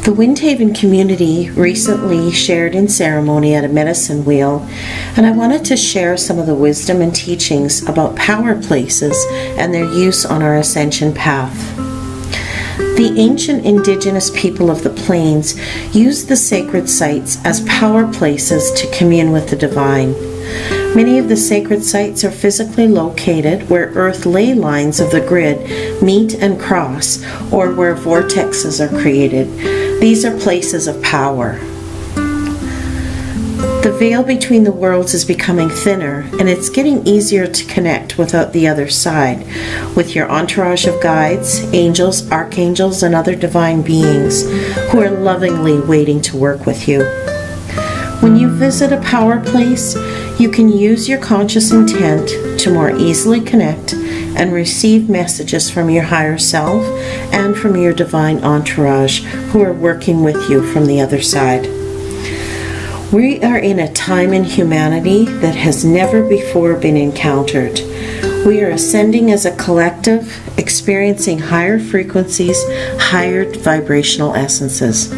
The Windhaven community recently shared in ceremony at a medicine wheel, and I wanted to share some of the wisdom and teachings about power places and their use on our ascension path. The ancient indigenous people of the plains used the sacred sites as power places to commune with the divine. Many of the sacred sites are physically located where earth ley lines of the grid meet and cross, or where vortexes are created. These are places of power. The veil between the worlds is becoming thinner, and it's getting easier to connect with the other side, with your entourage of guides, angels, archangels, and other divine beings who are lovingly waiting to work with you. When you visit a power place, you can use your conscious intent to more easily connect and receive messages from your higher self and from your divine entourage who are working with you from the other side. We are in a time in humanity that has never before been encountered. We are ascending as a collective, experiencing higher frequencies, higher vibrational essences.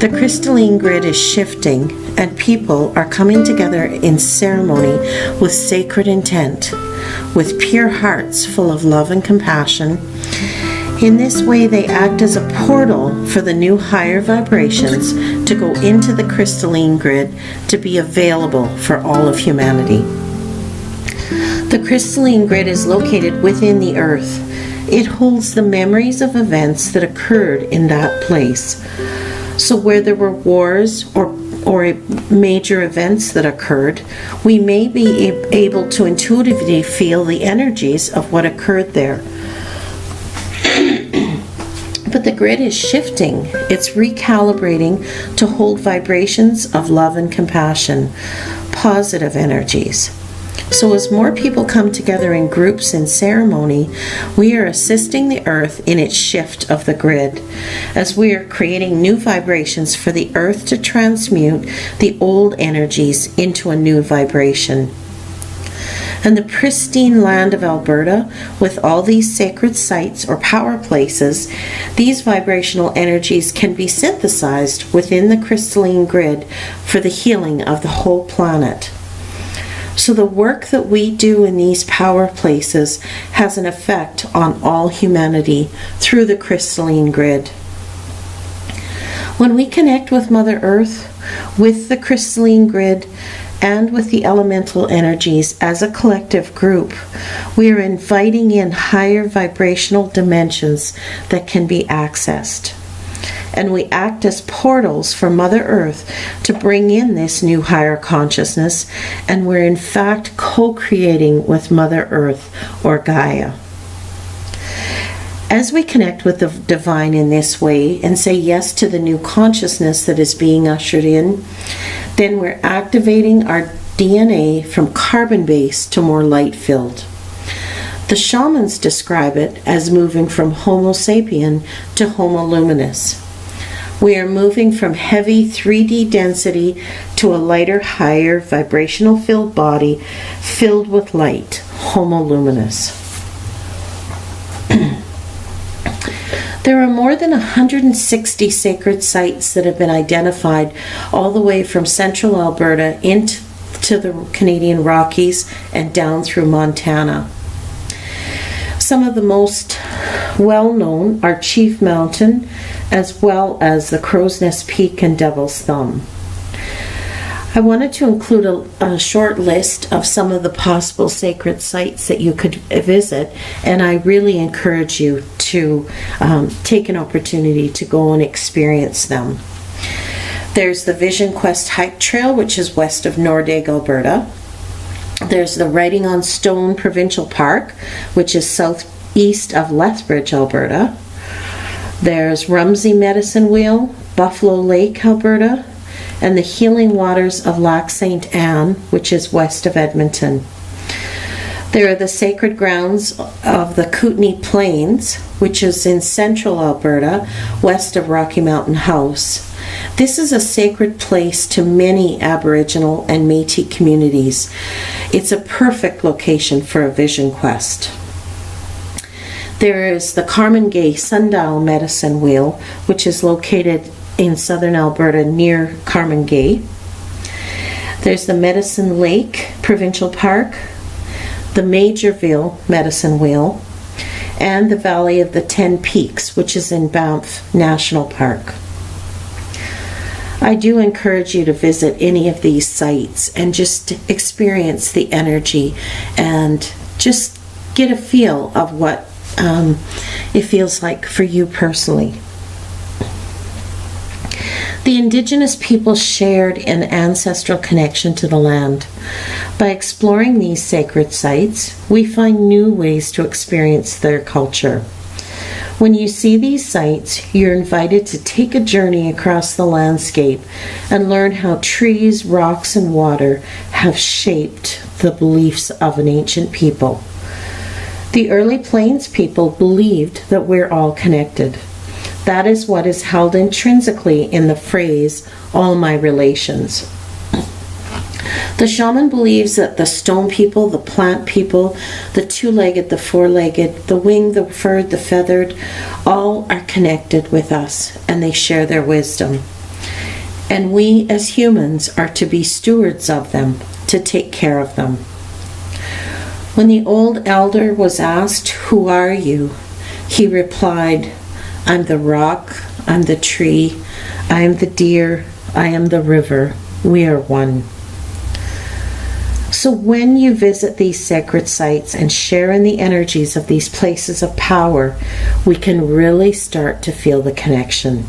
The crystalline grid is shifting, and people are coming together in ceremony with sacred intent, with pure hearts full of love and compassion. In this way, they act as a portal for the new higher vibrations to go into the crystalline grid to be available for all of humanity. The crystalline grid is located within the earth. It holds the memories of events that occurred in that place. So where there were wars or major events that occurred, we may be able to intuitively feel the energies of what occurred there. But the grid is shifting. It's recalibrating to hold vibrations of love and compassion, positive energies. So as more people come together in groups in ceremony, we are assisting the earth in its shift of the grid, as we are creating new vibrations for the earth to transmute the old energies into a new vibration. And the pristine land of Alberta, with all these sacred sites or power places, these vibrational energies can be synthesized within the crystalline grid for the healing of the whole planet. So the work that we do in these power places has an effect on all humanity through the crystalline grid. When we connect with Mother Earth, with the crystalline grid, and with the elemental energies as a collective group, we are inviting in higher vibrational dimensions that can be accessed. And we act as portals for Mother Earth to bring in this new higher consciousness, and we're in fact co-creating with Mother Earth or Gaia. As we connect with the divine in this way and say yes to the new consciousness that is being ushered in, then we're activating our DNA from carbon-based to more light-filled. The shamans describe it as moving from Homo sapien to Homo luminous. We are moving from heavy 3D density to a lighter, higher, vibrational filled body filled with light, Homo luminous. There are more than 160 sacred sites that have been identified all the way from central Alberta into the Canadian Rockies and down through Montana. Some of the most well-known are Chief Mountain, as well as the Crow's Nest Peak and Devil's Thumb. I wanted to include a short list of some of the possible sacred sites that you could visit, and I really encourage you to take an opportunity to go and experience them. There's the Vision Quest Hike Trail, which is west of Nordegg, Alberta. There's the Writing on Stone Provincial Park, which is southeast of Lethbridge, Alberta. There's Rumsey Medicine Wheel, Buffalo Lake, Alberta, and the Healing Waters of Lac St. Anne, which is west of Edmonton. There are the sacred grounds of the Kootenay Plains, which is in central Alberta, west of Rocky Mountain House. This is a sacred place to many Aboriginal and Métis communities. It's a perfect location for a vision quest. There is the Carmangay Sundial Medicine Wheel, which is located in southern Alberta near Carmangay. There's the Medicine Lake Provincial Park, the Majorville Medicine Wheel, and the Valley of the 10 Peaks, which is in Banff National Park. I do encourage you to visit any of these sites and just experience the energy and just get a feel of what it feels like for you personally. The Indigenous people shared an ancestral connection to the land. By exploring these sacred sites, we find new ways to experience their culture. When you see these sites, you're invited to take a journey across the landscape and learn how trees, rocks, and water have shaped the beliefs of an ancient people. The early Plains people believed that we're all connected. That is what is held intrinsically in the phrase, all my relations. The shaman believes that the stone people, the plant people, the two-legged, the four-legged, the winged, the furred, the feathered, all are connected with us and they share their wisdom. And we as humans are to be stewards of them, to take care of them. When the old elder was asked, "Who are you?" he replied, "I'm the rock, I'm the tree, I am the deer, I am the river, we are one." So when you visit these sacred sites and share in the energies of these places of power, we can really start to feel the connection.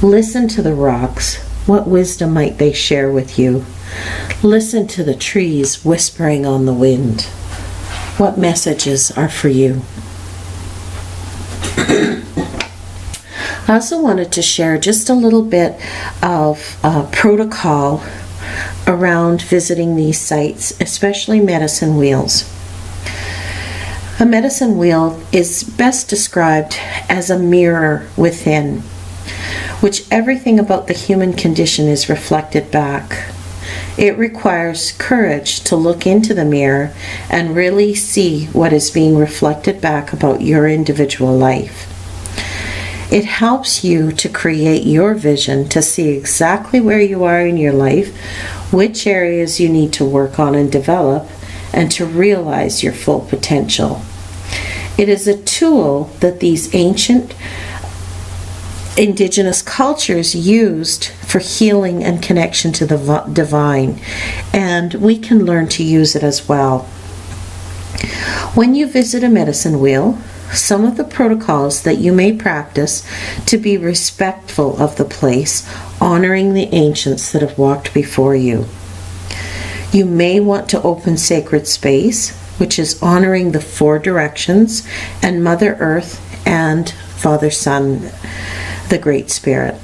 Listen to the rocks. What wisdom might they share with you? Listen to the trees whispering on the wind. What messages are for you? I also wanted to share just a little bit of protocol around visiting these sites, especially medicine wheels. A medicine wheel is best described as a mirror within, which everything about the human condition is reflected back. It requires courage to look into the mirror and really see what is being reflected back about your individual life. It helps you to create your vision, to see exactly where you are in your life, which areas you need to work on and develop, and to realize your full potential. It is a tool that these ancient Indigenous cultures used for healing and connection to the divine, and we can learn to use it as well. When you visit a medicine wheel, some of the protocols that you may practice to be respectful of the place, honoring the ancients that have walked before you. You may want to open sacred space, which is honoring the four directions, and Mother Earth and Father Sun, the Great Spirit.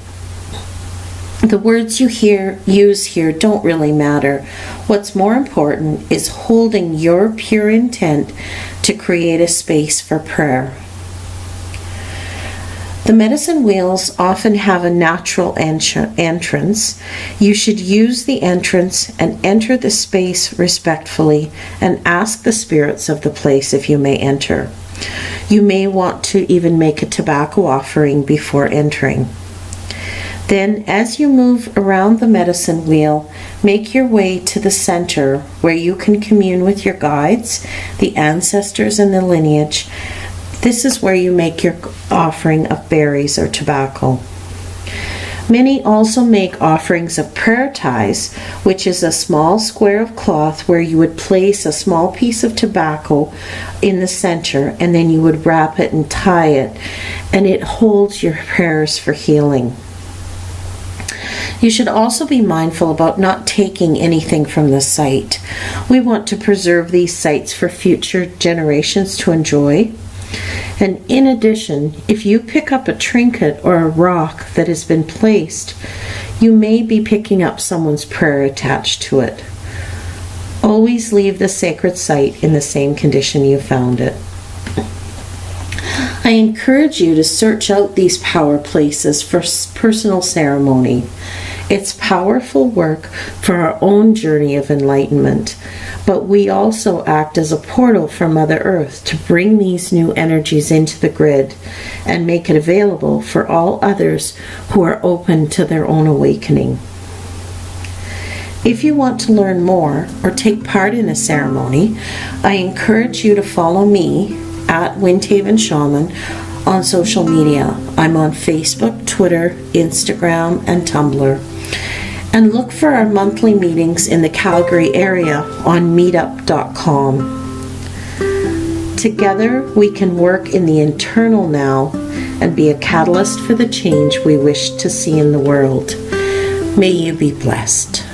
The words you use here don't really matter. What's more important is holding your pure intent to create a space for prayer. The medicine wheels often have a natural entrance. You should use the entrance and enter the space respectfully and ask the spirits of the place if you may enter. You may want to even make a tobacco offering before entering. Then, as you move around the medicine wheel, make your way to the center where you can commune with your guides, the ancestors, and the lineage. This is where you make your offering of berries or tobacco. Many also make offerings of prayer ties, which is a small square of cloth where you would place a small piece of tobacco in the center, and then you would wrap it and tie it, and it holds your prayers for healing. You should also be mindful about not taking anything from the site. We want to preserve these sites for future generations to enjoy. And in addition, if you pick up a trinket or a rock that has been placed, you may be picking up someone's prayer attached to it. Always leave the sacred site in the same condition you found it. I encourage you to search out these power places for personal ceremony. It's powerful work for our own journey of enlightenment, but we also act as a portal for Mother Earth to bring these new energies into the grid and make it available for all others who are open to their own awakening. If you want to learn more or take part in a ceremony, I encourage you to follow me at Windhaven Shaman on social media. I'm on Facebook, Twitter, Instagram, and Tumblr. And look for our monthly meetings in the Calgary area on meetup.com. Together, we can work in the internal now and be a catalyst for the change we wish to see in the world. May you be blessed.